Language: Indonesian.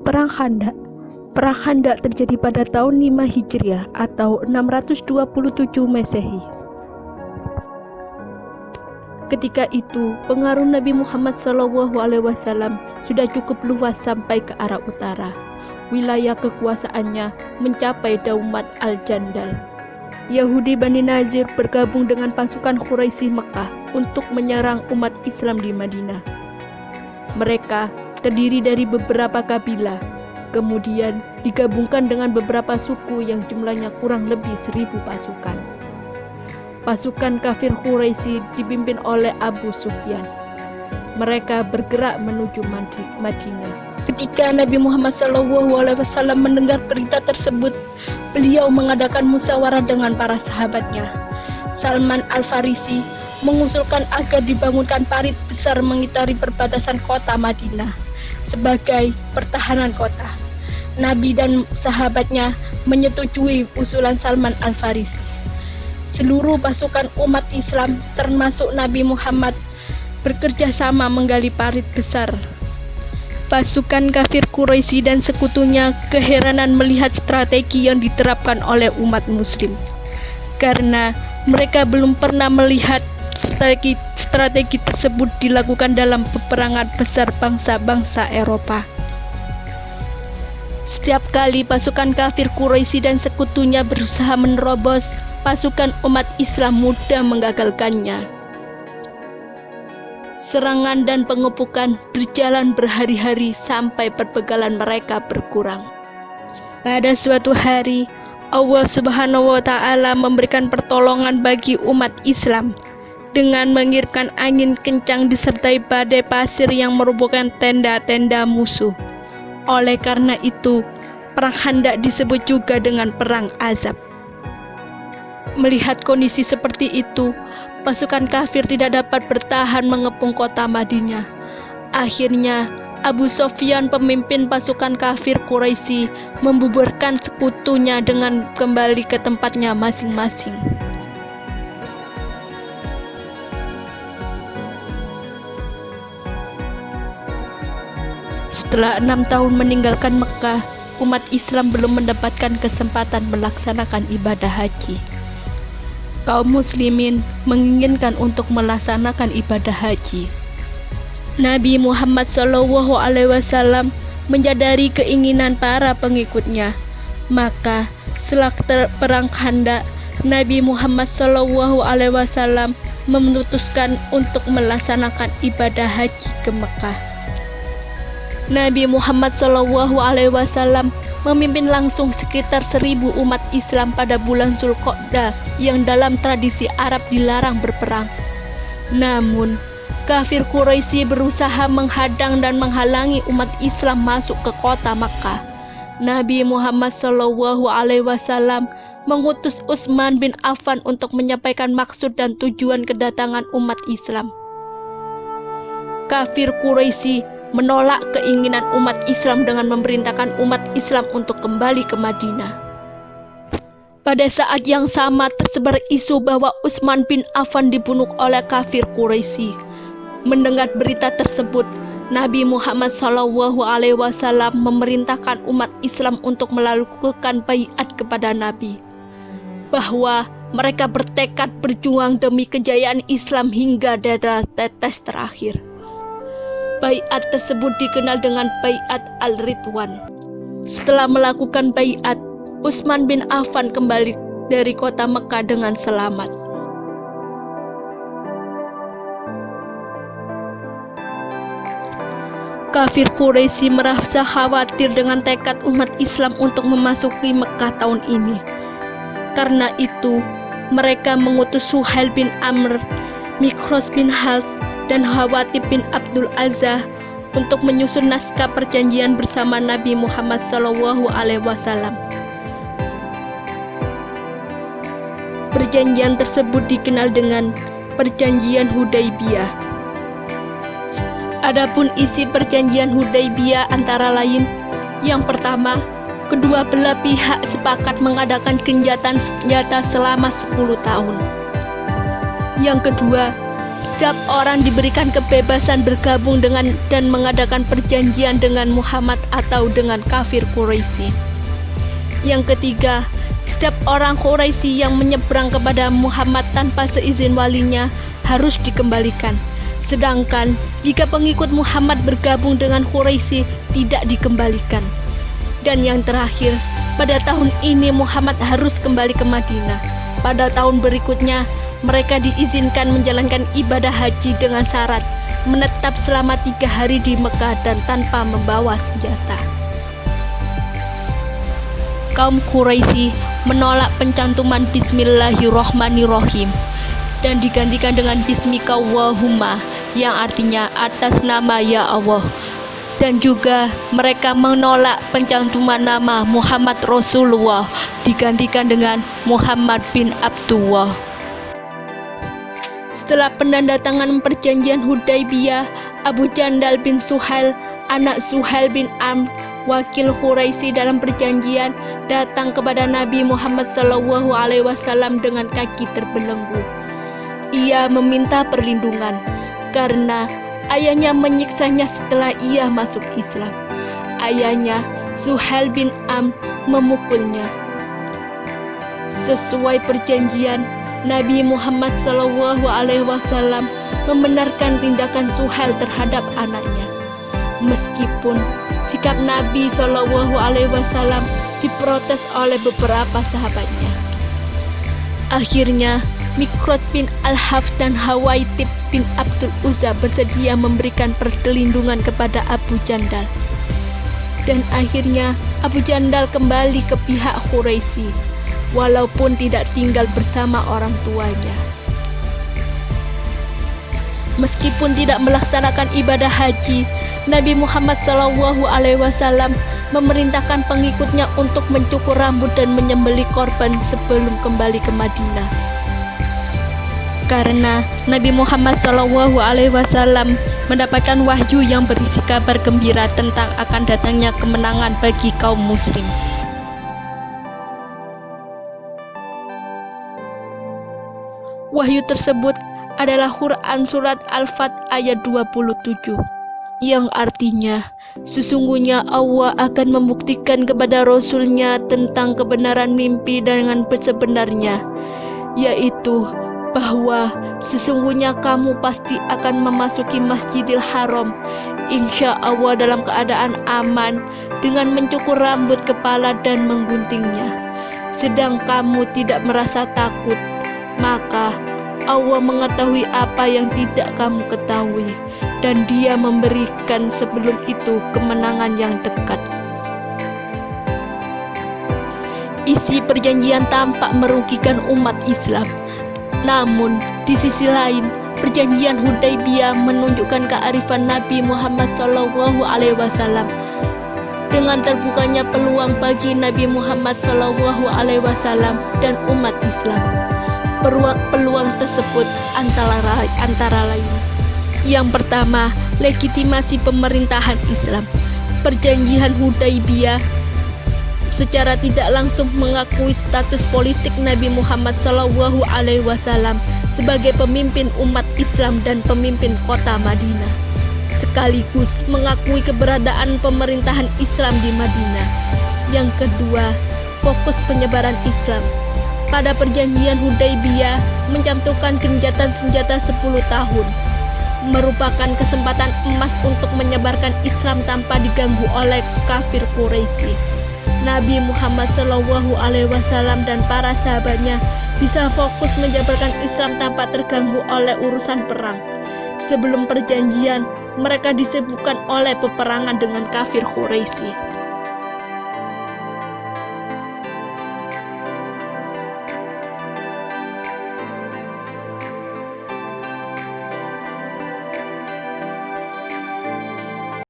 Perang Khandaq. Perang Khandaq terjadi pada tahun 5 Hijriah atau 627 Masehi. Ketika itu, pengaruh Nabi Muhammad SAW sudah cukup luas sampai ke arah utara. Wilayah kekuasaannya mencapai Daumat Al-Jandal. Yahudi Bani Nazir bergabung dengan pasukan Quraisy Mekah untuk menyerang umat Islam di Madinah. Mereka terdiri dari beberapa kabilah, kemudian digabungkan dengan beberapa suku yang jumlahnya kurang lebih 1.000 pasukan. Pasukan kafir Quraisy dipimpin oleh Abu Sufyan. Mereka bergerak menuju Madinah. Ketika Nabi Muhammad SAW mendengar berita tersebut, beliau mengadakan musyawarah dengan para sahabatnya. Salman Al-Farisi mengusulkan agar dibangunkan parit besar mengitari perbatasan kota Madinah sebagai pertahanan kota. Nabi dan sahabatnya menyetujui usulan Salman Al-Farisi. Seluruh pasukan umat Islam termasuk Nabi Muhammad bekerja sama menggali parit besar. Pasukan kafir Quraisy dan sekutunya keheranan melihat strategi yang diterapkan oleh umat muslim, karena mereka belum pernah melihat strategi tersebut dilakukan dalam peperangan besar bangsa-bangsa Eropa. Setiap kali pasukan kafir Quraisy dan sekutunya berusaha menerobos, pasukan umat Islam mudah menggagalkannya. Serangan dan pengepukan berjalan berhari-hari sampai perbekalan mereka berkurang. Pada suatu hari, Allah Subhanahu wa Ta'ala memberikan pertolongan bagi umat Islam dengan mengirimkan angin kencang disertai badai pasir yang merobohkan tenda-tenda musuh. Oleh karena itu, perang Khandaq disebut juga dengan perang azab. Melihat kondisi seperti itu, pasukan kafir tidak dapat bertahan mengepung kota Madinah. Akhirnya, Abu Sufyan, pemimpin pasukan kafir Quraisy, membubarkan sekutunya dengan kembali ke tempatnya masing-masing. Setelah 6 tahun meninggalkan Mekah, umat Islam belum mendapatkan kesempatan melaksanakan ibadah haji. Kaum muslimin menginginkan untuk melaksanakan ibadah haji. Nabi Muhammad SAW menyadari keinginan para pengikutnya. Maka setelah perang Khandaq, Nabi Muhammad SAW memutuskan untuk melaksanakan ibadah haji ke Mekah. Nabi Muhammad SAW memimpin langsung sekitar 1.000 umat Islam pada bulan Zulqa'dah yang dalam tradisi Arab dilarang berperang. Namun, kafir Quraisy berusaha menghadang dan menghalangi umat Islam masuk ke kota Makkah. Nabi Muhammad SAW mengutus Utsman bin Affan untuk menyampaikan maksud dan tujuan kedatangan umat Islam. Kafir Quraisy menolak keinginan umat Islam dengan memerintahkan umat Islam untuk kembali ke Madinah. Pada saat yang sama tersebar isu bahwa Utsman bin Affan dibunuh oleh kafir Quraisy. Mendengar berita tersebut, Nabi Muhammad SAW memerintahkan umat Islam untuk melakukan baiat kepada Nabi, bahwa mereka bertekad berjuang demi kejayaan Islam hingga darah tetes terakhir. Baiat tersebut dikenal dengan Baiat Al-Ridwan. Setelah melakukan baiat, Utsman bin Affan kembali dari kota Mekah dengan selamat. Kafir Quraisy merasa khawatir dengan tekad umat Islam untuk memasuki Mekah tahun ini. Karena itu, mereka mengutus Suhail bin Amr, Mikros bin Half, dan Hawatib bin Abdul Azza untuk menyusun naskah perjanjian bersama Nabi Muhammad SAW. Perjanjian tersebut dikenal dengan Perjanjian Hudaybiyah. Adapun isi Perjanjian Hudaybiyah antara lain, yang pertama, kedua belah pihak sepakat mengadakan gencatan senjata selama 10 tahun. Yang kedua, setiap orang diberikan kebebasan bergabung dengan dan mengadakan perjanjian dengan Muhammad atau dengan kafir Quraisy. Yang ketiga, setiap orang Quraisy yang menyeberang kepada Muhammad tanpa seizin walinya harus dikembalikan. Sedangkan jika pengikut Muhammad bergabung dengan Quraisy tidak dikembalikan. Dan yang terakhir, pada tahun ini Muhammad harus kembali ke Madinah. Pada tahun berikutnya, mereka diizinkan menjalankan ibadah haji dengan syarat menetap selama 3 hari di Mekah dan tanpa membawa senjata. Kaum Quraisy menolak pencantuman Bismillahirrohmanirrohim dan digantikan dengan Bismikallahumma yang artinya atas nama ya Allah. Dan juga mereka menolak pencantuman nama Muhammad Rasulullah digantikan dengan Muhammad bin Abdullah. Setelah penandatanganan perjanjian Hudaybiyah, Abu Jandal bin Suhail, anak Suhail bin Amr, wakil Quraisy dalam perjanjian, datang kepada Nabi Muhammad SAW dengan kaki terbelenggu. Ia meminta perlindungan karena ayahnya menyiksanya setelah ia masuk Islam. Ayahnya, Suhail bin Amr, memukulnya. Sesuai perjanjian, Nabi Muhammad SAW membenarkan tindakan Suhail terhadap anaknya. Meskipun sikap Nabi SAW diprotes oleh beberapa sahabatnya. Akhirnya, Mikrot bin Al-Haf dan Hawaitib bin Abdul Uzza bersedia memberikan perlindungan kepada Abu Jandal. Dan akhirnya Abu Jandal kembali ke pihak Quraisy, walaupun tidak tinggal bersama orang tuanya. Meskipun tidak melaksanakan ibadah haji, Nabi Muhammad SAW memerintahkan pengikutnya untuk mencukur rambut dan menyembelih korban sebelum kembali ke Madinah. Karena Nabi Muhammad SAW mendapatkan wahyu yang berisi kabar gembira tentang akan datangnya kemenangan bagi kaum muslim. Wahyu tersebut adalah Quran Surat Al-Fat ayat 27, yang artinya, sesungguhnya Allah akan membuktikan kepada Rasul-Nya tentang kebenaran mimpi dengan sebenarnya, yaitu bahwa sesungguhnya kamu pasti akan memasuki Masjidil Haram, insya Allah dalam keadaan aman, dengan mencukur rambut kepala dan mengguntingnya, sedang kamu tidak merasa takut. Maka Allah mengetahui apa yang tidak kamu ketahui, dan Dia memberikan sebelum itu kemenangan yang dekat. Isi perjanjian tampak merugikan umat Islam. Namun, di sisi lain, perjanjian Hudaybiyah menunjukkan kearifan Nabi Muhammad SAW. Dengan terbukanya peluang bagi Nabi Muhammad SAW dan umat Islam. Peluang tersebut antara lain. Yang pertama, legitimasi pemerintahan Islam. Perjanjian Hudaybiyah secara tidak langsung mengakui status politik Nabi Muhammad SAW sebagai pemimpin umat Islam dan pemimpin kota Madinah, sekaligus mengakui keberadaan pemerintahan Islam di Madinah. Yang kedua, fokus penyebaran Islam. Pada perjanjian Hudaybiyah mencantumkan genjatan senjata 10 tahun, merupakan kesempatan emas untuk menyebarkan Islam tanpa diganggu oleh kafir Quraisy. Nabi Muhammad SAW dan para sahabatnya bisa fokus menyebarkan Islam tanpa terganggu oleh urusan perang. Sebelum perjanjian, mereka disibukkan oleh peperangan dengan kafir Quraisy.